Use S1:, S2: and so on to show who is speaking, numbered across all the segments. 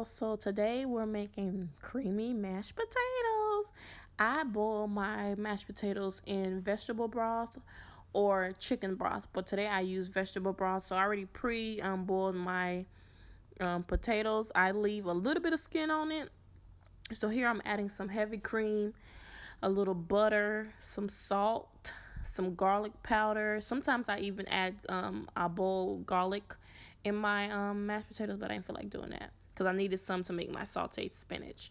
S1: y'all. So today we're making creamy mashed potatoes. I boil my mashed potatoes in vegetable broth or chicken broth, but today I use vegetable broth. So I already boiled my potatoes. I leave a little bit of skin on it. So here I'm adding some heavy cream, a little butter, some salt, some garlic powder. Sometimes I even add I boil garlic in my mashed potatoes, but I didn't feel like doing that because I needed some to make my sauteed spinach.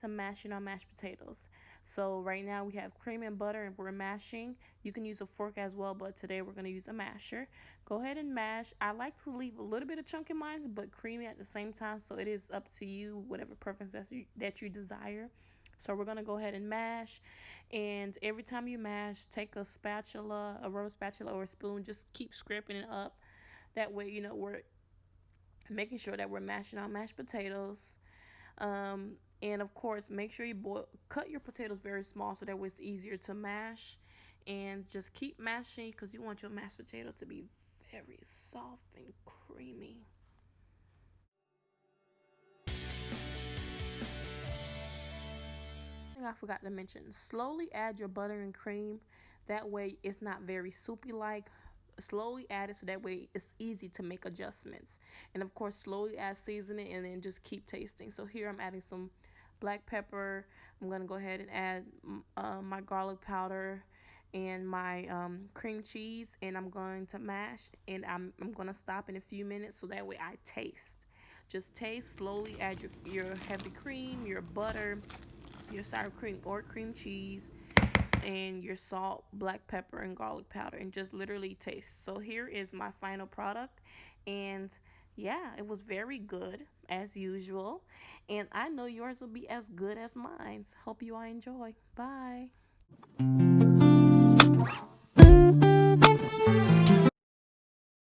S1: To mashing our mashed potatoes. So right now we have cream and butter and we're mashing. You can use a fork as well, but today we're going to use a masher. Go ahead and mash. I like to leave a little bit of chunk in mine, but creamy at the same time. So it is up to you, whatever preference that you desire. So we're going to go ahead and mash. And every time you mash, take a spatula, a rubber spatula or a spoon. Just keep scraping it up. That way, we're making sure that we're mashing our mashed potatoes. And of course, make sure you cut your potatoes very small so that way it's easier to mash. And just keep mashing because you want your mashed potato to be very soft and creamy. I forgot to mention, slowly add your butter and cream. That way it's not very soupy like. Slowly add it so that way it's easy to make adjustments. And of course, slowly add seasoning and then just keep tasting. So here I'm adding some black pepper. I'm going to go ahead and add my garlic powder and my cream cheese, and I'm going to mash, and I'm going to stop in a few minutes so that way I taste. Just taste, slowly add your heavy cream, your butter, your sour cream or cream cheese, and your salt, black pepper, and garlic powder, and just literally taste. So here is my final product, and yeah, it was very good as usual, and I know yours will be as good as mine. Hope you all enjoy. Bye.